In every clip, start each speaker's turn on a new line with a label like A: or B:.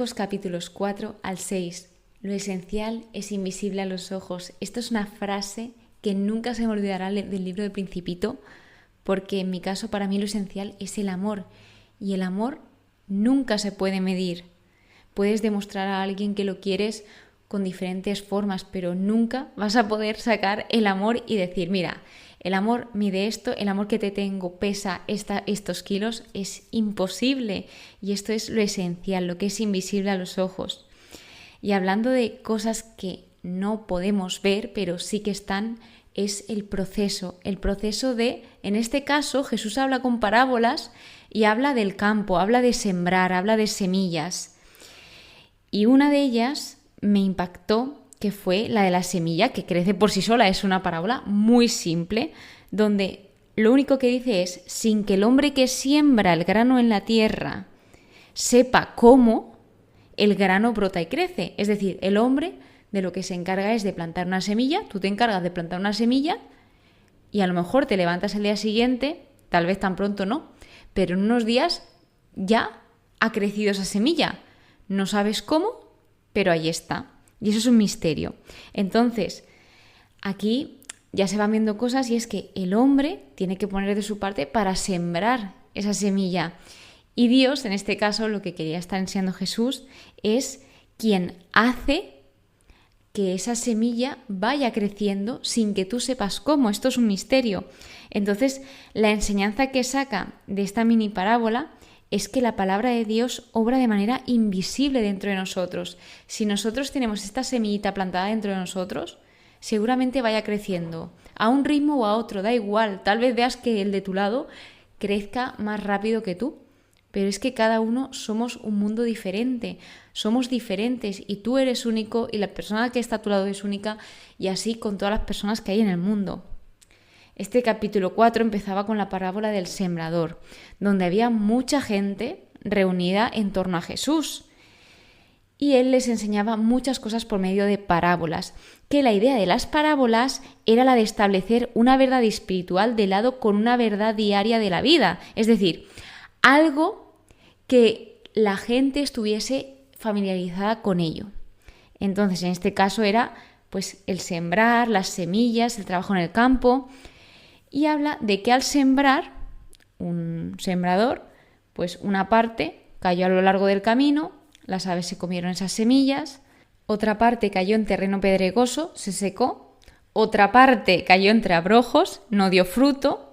A: Marcos capítulos 4 al 6. Lo esencial es invisible a los ojos. Esto es una frase que nunca se me olvidará del libro del Principito, porque en mi caso, para mí lo esencial es el amor. Y el amor nunca se puede medir. Puedes demostrar a alguien que lo quieres con diferentes formas, pero nunca vas a poder sacar el amor y decir, mira, el amor mide esto, el amor que te tengo pesa estos kilos. Es imposible. Y esto es lo esencial, lo que es invisible a los ojos. Y hablando de cosas que no podemos ver, pero sí que están, es el proceso de, en este caso, Jesús habla con parábolas y habla del campo, habla de sembrar, habla de semillas. Y una de ellas me impactó, que fue la de la semilla, que crece por sí sola. Es una parábola muy simple, donde lo único que dice es, sin que el hombre que siembra el grano en la tierra sepa cómo, el grano brota y crece. Es decir, el hombre de lo que se encarga es de plantar una semilla, tú te encargas de plantar una semilla y a lo mejor te levantas el día siguiente, tal vez tan pronto no, pero en unos días ya ha crecido esa semilla. No sabes cómo, pero ahí está. Y eso es un misterio. Entonces, aquí ya se van viendo cosas y es que el hombre tiene que poner de su parte para sembrar esa semilla. Y Dios, en este caso, lo que quería estar enseñando Jesús, es quien hace que esa semilla vaya creciendo sin que tú sepas cómo. Esto es un misterio. Entonces, la enseñanza que saca de esta mini parábola es que la palabra de Dios obra de manera invisible dentro de nosotros. Si nosotros tenemos esta semillita plantada dentro de nosotros, seguramente vaya creciendo a un ritmo o a otro, da igual. Tal vez veas que el de tu lado crezca más rápido que tú, pero es que cada uno somos un mundo diferente, somos diferentes y tú eres único y la persona que está a tu lado es única y así con todas las personas que hay en el mundo. Este capítulo 4 empezaba con la parábola del sembrador, donde había mucha gente reunida en torno a Jesús. Y él les enseñaba muchas cosas por medio de parábolas, que la idea de las parábolas era la de establecer una verdad espiritual de lado con una verdad diaria de la vida. Es decir, algo que la gente estuviese familiarizada con ello. Entonces, en este caso era pues el sembrar, las semillas, el trabajo en el campo. Y habla de que al sembrar, un sembrador, pues una parte cayó a lo largo del camino, las aves se comieron esas semillas, otra parte cayó en terreno pedregoso, se secó, otra parte cayó entre abrojos, no dio fruto,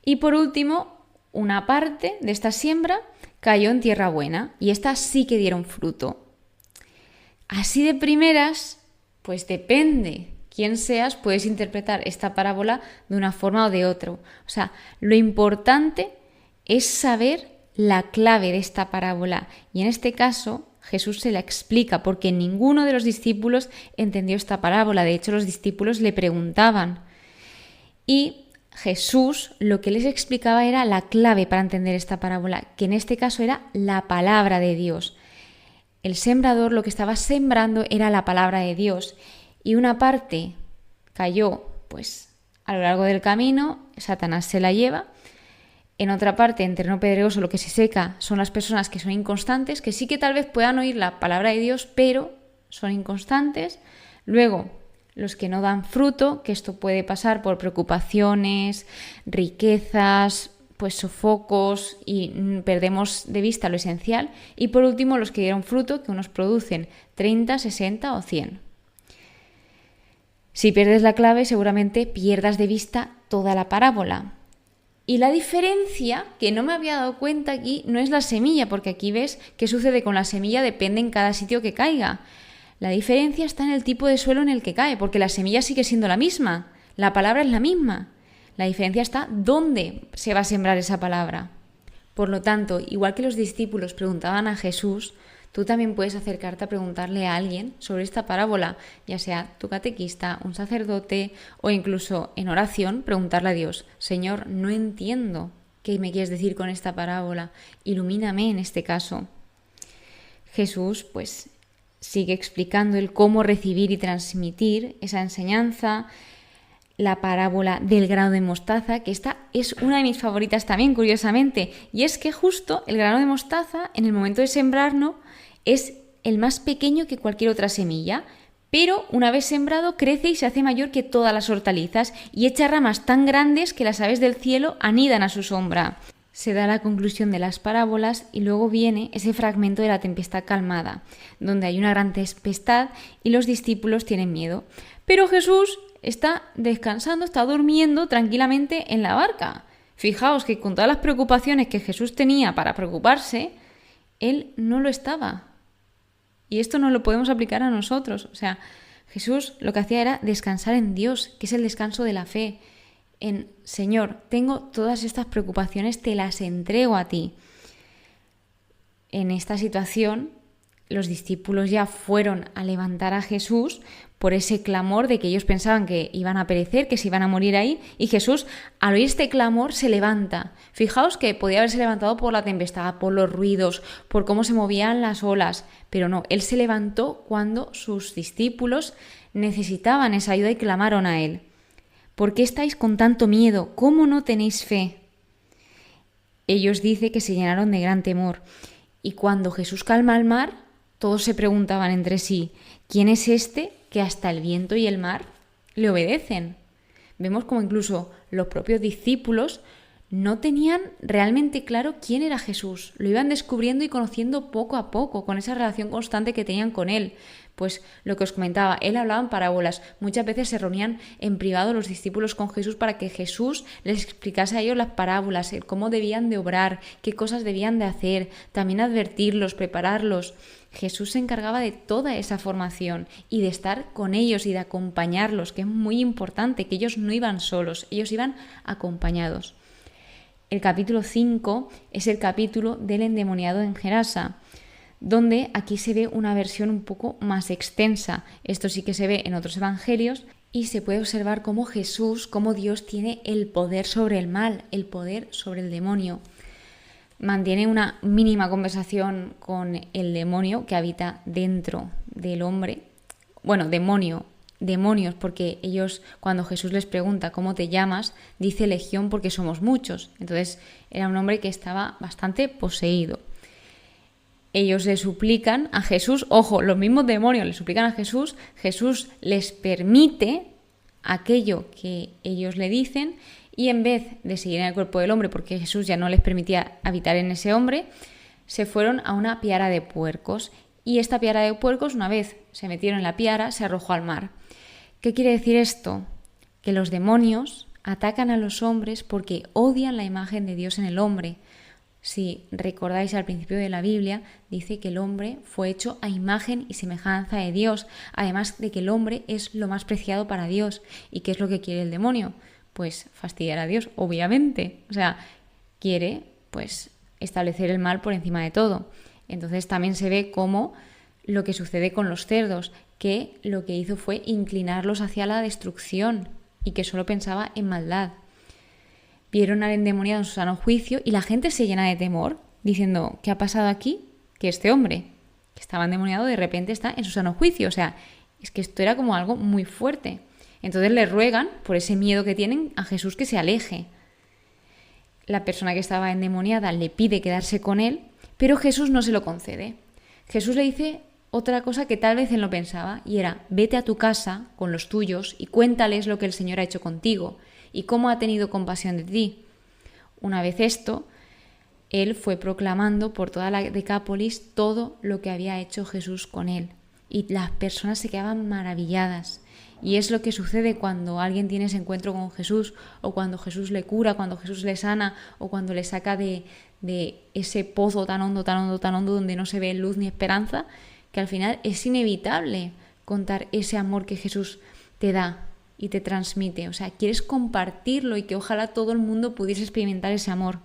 A: y por último, una parte de esta siembra cayó en tierra buena, y estas sí que dieron fruto. Así de primeras, pues depende quién seas, puedes interpretar esta parábola de una forma o de otra. O sea, lo importante es saber la clave de esta parábola. Y en este caso, Jesús se la explica porque ninguno de los discípulos entendió esta parábola. De hecho, los discípulos le preguntaban. Y Jesús lo que les explicaba era la clave para entender esta parábola, que en este caso era la palabra de Dios. El sembrador lo que estaba sembrando era la palabra de Dios. Y una parte cayó pues a lo largo del camino, Satanás se la lleva. En otra parte, en terreno pedregoso, lo que se seca son las personas que son inconstantes, que sí que tal vez puedan oír la palabra de Dios, pero son inconstantes. Luego, los que no dan fruto, que esto puede pasar por preocupaciones, riquezas, pues sofocos y perdemos de vista lo esencial. Y por último, los que dieron fruto, que unos producen 30, 60 o 100. Si pierdes la clave, seguramente pierdas de vista toda la parábola. Y la diferencia, que no me había dado cuenta aquí, no es la semilla, porque aquí ves qué sucede con la semilla, depende en cada sitio que caiga. La diferencia está en el tipo de suelo en el que cae, porque la semilla sigue siendo la misma, la palabra es la misma. La diferencia está dónde se va a sembrar esa palabra. Por lo tanto, igual que los discípulos preguntaban a Jesús, tú también puedes acercarte a preguntarle a alguien sobre esta parábola, ya sea tu catequista, un sacerdote o incluso en oración preguntarle a Dios, Señor, no entiendo qué me quieres decir con esta parábola, ilumíname en este caso. Jesús pues sigue explicando el cómo recibir y transmitir esa enseñanza, la parábola del grano de mostaza, que esta es una de mis favoritas también, curiosamente, y es que justo el grano de mostaza, en el momento de sembrarlo, es el más pequeño que cualquier otra semilla, pero una vez sembrado crece y se hace mayor que todas las hortalizas y echa ramas tan grandes que las aves del cielo anidan a su sombra. Se da la conclusión de las parábolas y luego viene ese fragmento de la tempestad calmada, donde hay una gran tempestad y los discípulos tienen miedo. Pero Jesús está descansando, está durmiendo tranquilamente en la barca. Fijaos que con todas las preocupaciones que Jesús tenía para preocuparse, él no lo estaba. Y esto no lo podemos aplicar a nosotros. O sea, Jesús lo que hacía era descansar en Dios, que es el descanso de la fe. En Señor, tengo todas estas preocupaciones, te las entrego a ti. En esta situación, los discípulos ya fueron a levantar a Jesús por ese clamor de que ellos pensaban que iban a perecer, que se iban a morir ahí, y Jesús, al oír este clamor, se levanta. Fijaos que podía haberse levantado por la tempestad, por los ruidos, por cómo se movían las olas, pero no, él se levantó cuando sus discípulos necesitaban esa ayuda y clamaron a él. ¿Por qué estáis con tanto miedo? ¿Cómo no tenéis fe? Ellos dicen que se llenaron de gran temor, y cuando Jesús calma el mar, todos se preguntaban entre sí, ¿quién es este que hasta el viento y el mar le obedecen? Vemos como incluso los propios discípulos no tenían realmente claro quién era Jesús. Lo iban descubriendo y conociendo poco a poco, con esa relación constante que tenían con él. Pues lo que os comentaba, él hablaba en parábolas. Muchas veces se reunían en privado los discípulos con Jesús para que Jesús les explicase a ellos las parábolas, cómo debían de obrar, qué cosas debían de hacer, también advertirlos, prepararlos. Jesús se encargaba de toda esa formación y de estar con ellos y de acompañarlos, que es muy importante, que ellos no iban solos, ellos iban acompañados. El capítulo 5 es el capítulo del endemoniado en Gerasa, donde aquí se ve una versión un poco más extensa. Esto sí que se ve en otros evangelios y se puede observar cómo Jesús, cómo Dios tiene el poder sobre el mal, el poder sobre el demonio. Mantiene una mínima conversación con el demonio que habita dentro del hombre. Bueno, demonios, porque ellos, cuando Jesús les pregunta ¿cómo te llamas?, dice Legión porque somos muchos. Entonces era un hombre que estaba bastante poseído. Ellos le suplican a Jesús, ojo, los mismos demonios le suplican a Jesús, Jesús les permite aquello que ellos le dicen y en vez de seguir en el cuerpo del hombre, porque Jesús ya no les permitía habitar en ese hombre, se fueron a una piara de puercos. Y esta piara de puercos, una vez se metieron en la piara, se arrojó al mar. ¿Qué quiere decir esto? Que los demonios atacan a los hombres porque odian la imagen de Dios en el hombre. Si recordáis al principio de la Biblia, dice que el hombre fue hecho a imagen y semejanza de Dios, además de que el hombre es lo más preciado para Dios. ¿Y qué es lo que quiere el demonio? Pues fastidiar a Dios, obviamente. O sea, quiere pues establecer el mal por encima de todo. Entonces también se ve cómo lo que sucede con los cerdos, que lo que hizo fue inclinarlos hacia la destrucción y que solo pensaba en maldad. Vieron al endemoniado en su sano juicio y la gente se llena de temor, diciendo, ¿qué ha pasado aquí? Que este hombre, que estaba endemoniado, de repente está en su sano juicio. O sea, es que esto era como algo muy fuerte. Entonces le ruegan, por ese miedo que tienen, a Jesús que se aleje. La persona que estaba endemoniada le pide quedarse con él, pero Jesús no se lo concede. Jesús le dice otra cosa que tal vez él no pensaba, y era, vete a tu casa con los tuyos y cuéntales lo que el Señor ha hecho contigo y cómo ha tenido compasión de ti. Una vez esto, él fue proclamando por toda la Decápolis todo lo que había hecho Jesús con él. Y las personas se quedaban maravilladas. Y es lo que sucede cuando alguien tiene ese encuentro con Jesús, o cuando Jesús le cura, cuando Jesús le sana, o cuando le saca de ese pozo tan hondo, donde no se ve luz ni esperanza, que al final es inevitable contar ese amor que Jesús te da y te transmite. O sea, quieres compartirlo y que ojalá todo el mundo pudiese experimentar ese amor.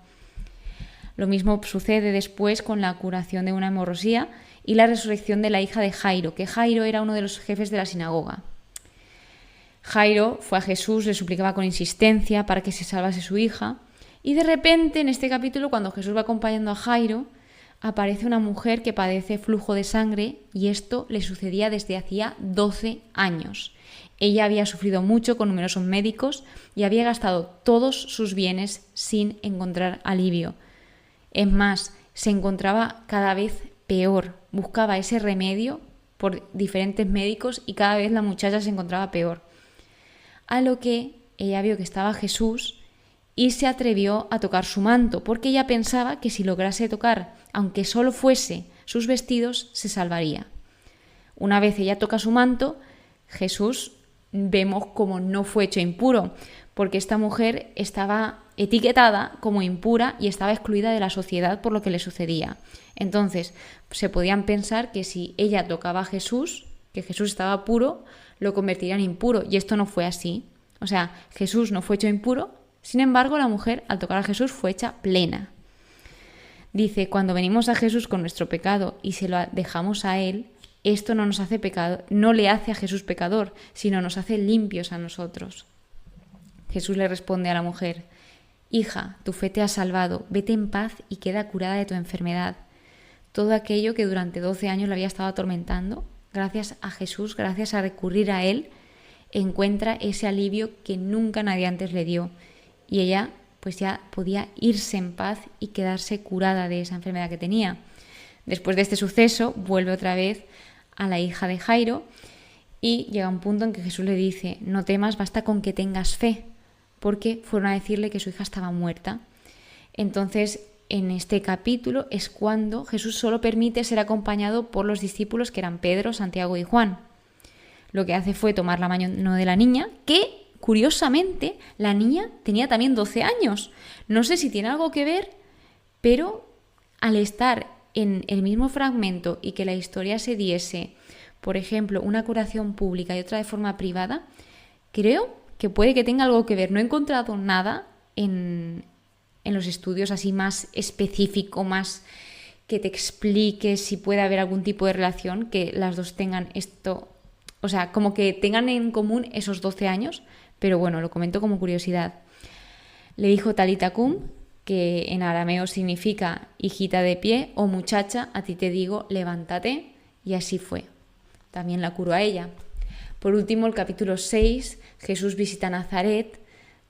A: Lo mismo sucede después con la curación de una hemorroía y la resurrección de la hija de Jairo, que Jairo era uno de los jefes de la sinagoga. Jairo fue a Jesús, le suplicaba con insistencia para que se salvase su hija, y de repente en este capítulo, cuando Jesús va acompañando a Jairo, aparece una mujer que padece flujo de sangre y esto le sucedía desde hacía 12 años. Ella había sufrido mucho con numerosos médicos y había gastado todos sus bienes sin encontrar alivio. Es más, se encontraba cada vez peor. Buscaba ese remedio por diferentes médicos y cada vez la muchacha se encontraba peor. A lo que ella vio que estaba Jesús y se atrevió a tocar su manto, porque ella pensaba que si lograse tocar, aunque solo fuese sus vestidos, se salvaría. Una vez ella toca su manto, Jesús vemos como no fue hecho impuro, porque esta mujer estaba etiquetada como impura y estaba excluida de la sociedad por lo que le sucedía. Entonces, se podían pensar que si ella tocaba a Jesús, que Jesús estaba puro, lo convertiría en impuro, y esto no fue así. O sea, Jesús no fue hecho impuro, sin embargo, la mujer al tocar a Jesús fue hecha plena. Dice, cuando venimos a Jesús con nuestro pecado y se lo dejamos a Él, esto no nos hace pecado, no le hace a Jesús pecador, sino nos hace limpios a nosotros. Jesús le responde a la mujer, hija, tu fe te ha salvado, vete en paz y queda curada de tu enfermedad. Todo aquello que durante 12 años le había estado atormentando, gracias a Jesús, gracias a recurrir a Él, encuentra ese alivio que nunca nadie antes le dio. Y ella pues ya podía irse en paz y quedarse curada de esa enfermedad que tenía. Después de este suceso, vuelve otra vez a la hija de Jairo y llega un punto en que Jesús le dice, no temas, basta con que tengas fe, porque fueron a decirle que su hija estaba muerta. Entonces, en este capítulo es cuando Jesús solo permite ser acompañado por los discípulos que eran Pedro, Santiago y Juan. Lo que hace fue tomar la mano de la niña, que curiosamente la niña tenía también 12 años. No sé si tiene algo que ver, pero al estar en el mismo fragmento y que la historia se diese, por ejemplo, una curación pública y otra de forma privada, creo que puede que tenga algo que ver. No he encontrado nada en los estudios así más específico, más que te explique si puede haber algún tipo de relación, que las dos tengan esto, o sea, como que tengan en común esos 12 años, pero bueno, lo comento como curiosidad. Le dijo Talita cum, que en arameo significa hijita de pie o muchacha, a ti te digo, levántate, y así fue. También la curó a ella. Por último, el capítulo 6, Jesús visita Nazaret,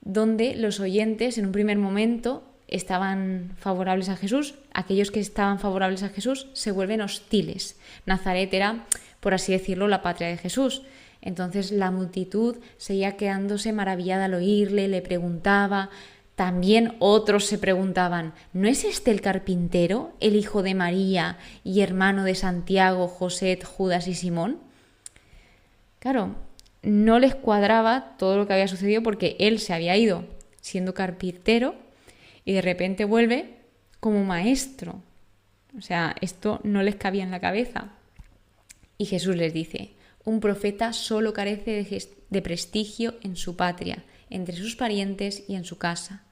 A: donde los oyentes en un primer momento estaban favorables a Jesús, aquellos que estaban favorables a Jesús se vuelven hostiles. Nazaret era, por así decirlo, la patria de Jesús. Entonces la multitud seguía quedándose maravillada al oírle, le preguntaba. También otros se preguntaban, ¿no es este el carpintero, el hijo de María y hermano de Santiago, José, Judas y Simón? Claro, no les cuadraba todo lo que había sucedido porque él se había ido siendo carpintero y de repente vuelve como maestro. O sea, esto no les cabía en la cabeza. Y Jesús les dice, un profeta solo carece de prestigio en su patria, entre sus parientes y en su casa.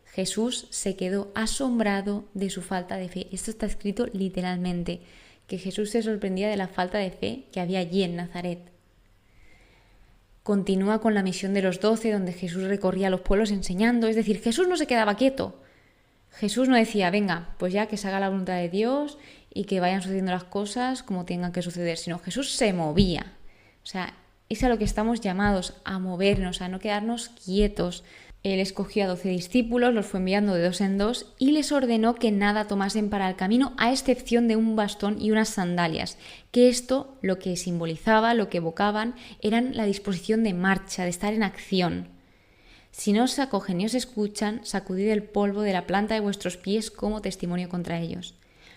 A: Jesús se quedó asombrado de su falta de fe. Esto está escrito literalmente, que Jesús se sorprendía de la falta de fe que había allí en Nazaret. Continúa con la misión de los 12, donde Jesús recorría los pueblos enseñando, es decir, Jesús no se quedaba quieto. Jesús no decía, venga, pues ya que se haga la voluntad de Dios y que vayan sucediendo las cosas como tengan que suceder, sino Jesús se movía. O sea, es a lo que estamos llamados, a movernos, a no quedarnos quietos. Él escogió a 12 discípulos, los fue enviando de 2 en 2 y les ordenó que nada tomasen para el camino a excepción de un bastón y unas sandalias, que esto lo que simbolizaba, lo que evocaban, eran la disposición de marcha, de estar en acción. Si no os acogen y os escuchan, sacudid el polvo de la planta de vuestros pies como testimonio contra ellos.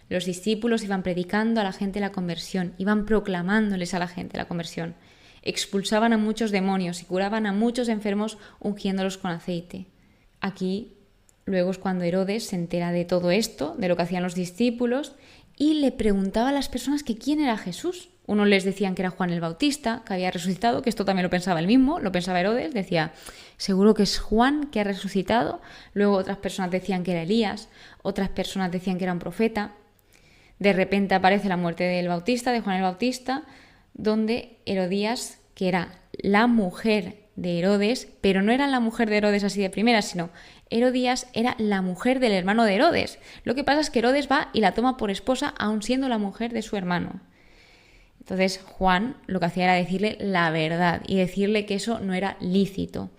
A: Los discípulos iban predicando a la gente la conversión, iban proclamándoles a la gente la conversión. Expulsaban a muchos demonios y curaban a muchos enfermos ungiéndolos con aceite. Aquí, luego es cuando Herodes se entera de todo esto, de lo que hacían los discípulos, y le preguntaba a las personas que quién era Jesús. Unos les decían que era Juan el Bautista, que había resucitado, que esto también lo pensaba él mismo, lo pensaba Herodes, decía, seguro que es Juan que ha resucitado. Luego otras personas decían que era Elías, otras personas decían que era un profeta. De repente aparece la muerte del Bautista, de Juan el Bautista, donde Herodías, que era la mujer de Herodes, pero no era la mujer de Herodes así de primera, sino Herodías era la mujer del hermano de Herodes. Lo que pasa es que Herodes va y la toma por esposa, aun siendo la mujer de su hermano. Entonces Juan lo que hacía era decirle la verdad y decirle que eso no era lícito.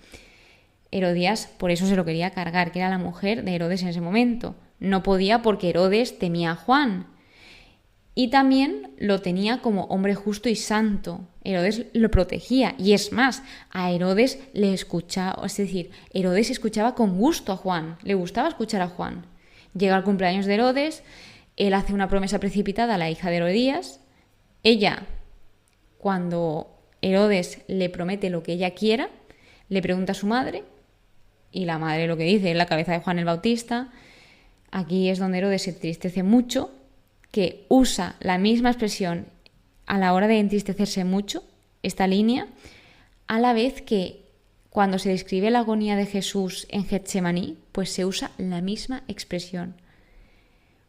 A: Herodías por eso se lo quería cargar, que era la mujer de Herodes en ese momento. No podía porque Herodes temía a Juan. Y también lo tenía como hombre justo y santo. Herodes lo protegía. Y es más, a Herodes le escuchaba, es decir, Herodes escuchaba con gusto a Juan. Le gustaba escuchar a Juan. Llega el cumpleaños de Herodes, él hace una promesa precipitada a la hija de Herodías. Ella, cuando Herodes le promete lo que ella quiera, le pregunta a su madre, y la madre lo que dice es la cabeza de Juan el Bautista. Aquí es donde Herodes se entristece mucho, que usa la misma expresión a la hora de entristecerse mucho, esta línea, a la vez que cuando se describe la agonía de Jesús en Getsemaní, pues se usa la misma expresión.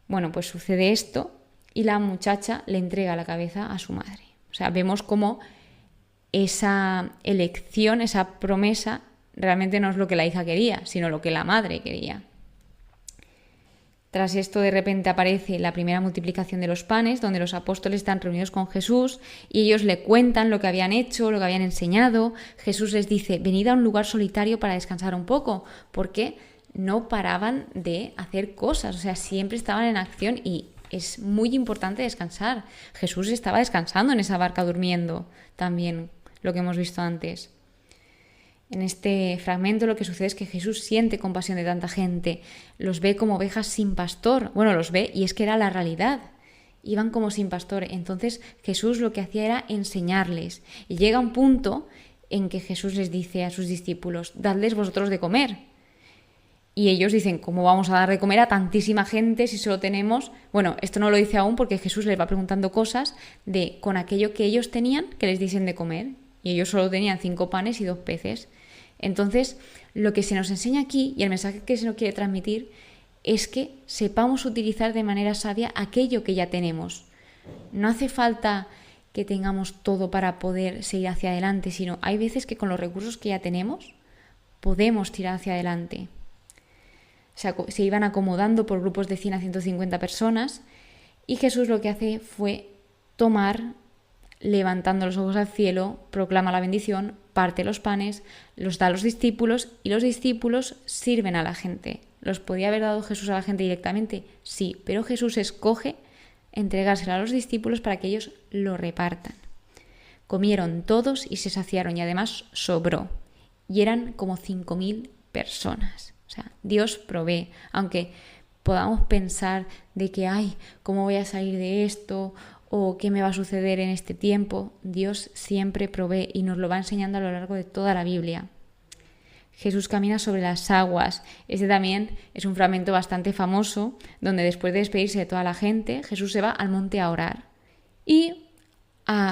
A: Bueno, pues sucede esto y la muchacha le entrega la cabeza a su madre. O sea, vemos cómo esa elección, esa promesa, realmente no es lo que la hija quería, sino lo que la madre quería. Tras esto, de repente aparece la primera multiplicación de los panes, donde los apóstoles están reunidos con Jesús y ellos le cuentan lo que habían hecho, lo que habían enseñado. Jesús les dice, venid a un lugar solitario para descansar un poco, porque no paraban de hacer cosas, o sea, siempre estaban en acción y es muy importante descansar. Jesús estaba descansando en esa barca durmiendo, también lo que hemos visto antes. En este fragmento lo que sucede es que Jesús siente compasión de tanta gente, los ve como ovejas sin pastor. Bueno, los ve y es que era la realidad. Iban como sin pastor. Entonces Jesús lo que hacía era enseñarles. Y llega un punto en que Jesús les dice a sus discípulos, dadles vosotros de comer. Y ellos dicen, ¿cómo vamos a dar de comer a tantísima gente si solo tenemos...? Bueno, esto no lo dice aún porque Jesús les va preguntando cosas de con aquello que ellos tenían que les diesen de comer. Y ellos solo tenían 5 panes y 2 peces. Entonces, lo que se nos enseña aquí y el mensaje que se nos quiere transmitir es que sepamos utilizar de manera sabia aquello que ya tenemos. No hace falta que tengamos todo para poder seguir hacia adelante, sino hay veces que con los recursos que ya tenemos podemos tirar hacia adelante. Se iban acomodando por grupos de 100 a 150 personas y Jesús lo que hace fue tomar, levantando los ojos al cielo, proclama la bendición, parte los panes, los da a los discípulos y los discípulos sirven a la gente. ¿Los podía haber dado Jesús a la gente directamente? Sí, pero Jesús escoge entregárselo a los discípulos para que ellos lo repartan. Comieron todos y se saciaron y además sobró. Y eran como 5.000 personas. O sea, Dios provee, aunque podamos pensar de que, ay, ¿cómo voy a salir de esto? O qué me va a suceder en este tiempo. Dios siempre provee y nos lo va enseñando a lo largo de toda la Biblia. Jesús camina sobre las aguas. Este también es un fragmento bastante famoso, donde después de despedirse de toda la gente, Jesús se va al monte a orar. Y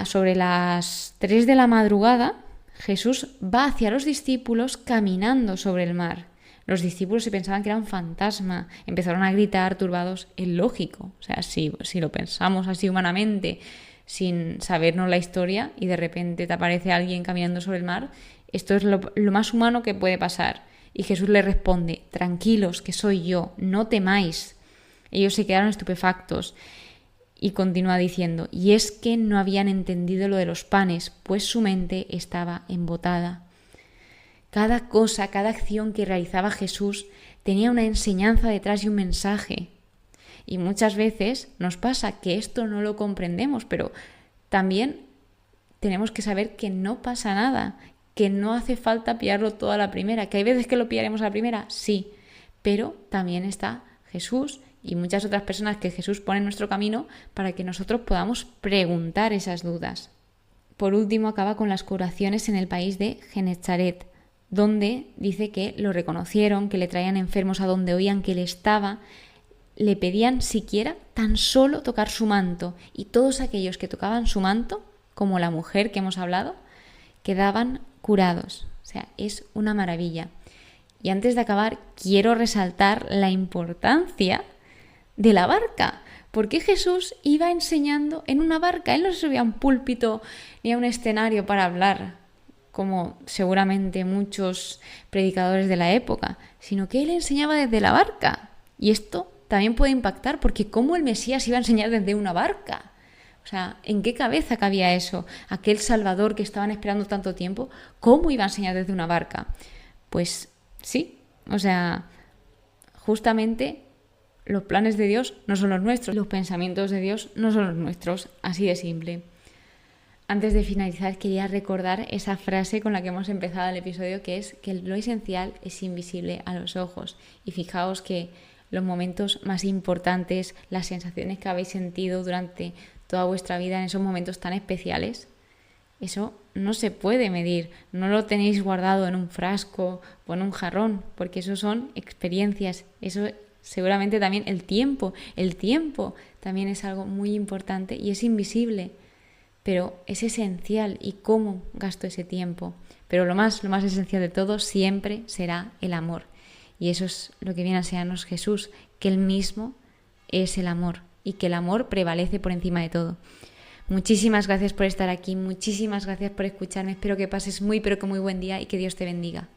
A: sobre las 3 de la madrugada, Jesús va hacia los discípulos caminando sobre el mar. Los discípulos se pensaban que era un fantasma, empezaron a gritar turbados. Es lógico, o sea, si lo pensamos así humanamente, sin sabernos la historia, y de repente te aparece alguien caminando sobre el mar, esto es lo más humano que puede pasar. Y Jesús le responde, tranquilos, que soy yo, no temáis. Ellos se quedaron estupefactos y continúa diciendo, y es que no habían entendido lo de los panes, pues su mente estaba embotada. Cada cosa, cada acción que realizaba Jesús tenía una enseñanza detrás y un mensaje. Y muchas veces nos pasa que esto no lo comprendemos, pero también tenemos que saber que no pasa nada, que no hace falta pillarlo todo a la primera, que hay veces que lo pillaremos a la primera, sí, pero también está Jesús y muchas otras personas que Jesús pone en nuestro camino para que nosotros podamos preguntar esas dudas. Por último, acaba con las curaciones en el país de Genezaret, donde dice que lo reconocieron, que le traían enfermos a donde oían que él estaba, le pedían siquiera tan solo tocar su manto, y todos aquellos que tocaban su manto, como la mujer que hemos hablado, quedaban curados. O sea, es una maravilla. Y antes de acabar, quiero resaltar la importancia de la barca. ¿Por qué Jesús iba enseñando en una barca? Él no se subía a un púlpito ni a un escenario para hablar, como seguramente muchos predicadores de la época, sino que él enseñaba desde la barca. Y esto también puede impactar, porque ¿cómo el Mesías iba a enseñar desde una barca? O sea, ¿en qué cabeza cabía eso? Aquel Salvador que estaban esperando tanto tiempo, ¿cómo iba a enseñar desde una barca? Pues sí, o sea, justamente los planes de Dios no son los nuestros, los pensamientos de Dios no son los nuestros, así de simple. Antes de finalizar, quería recordar esa frase con la que hemos empezado el episodio, que es que lo esencial es invisible a los ojos. Y fijaos que los momentos más importantes, las sensaciones que habéis sentido durante toda vuestra vida en esos momentos tan especiales, eso no se puede medir, no lo tenéis guardado en un frasco o en un jarrón, porque eso son experiencias, eso seguramente también el tiempo también es algo muy importante y es invisible, pero es esencial y cómo gasto ese tiempo. Pero lo más esencial de todo siempre será el amor. Y eso es lo que viene a enseñarnos Jesús, que Él mismo es el amor y que el amor prevalece por encima de todo. Muchísimas gracias por estar aquí, muchísimas gracias por escucharme. Espero que pases muy pero que muy buen día y que Dios te bendiga.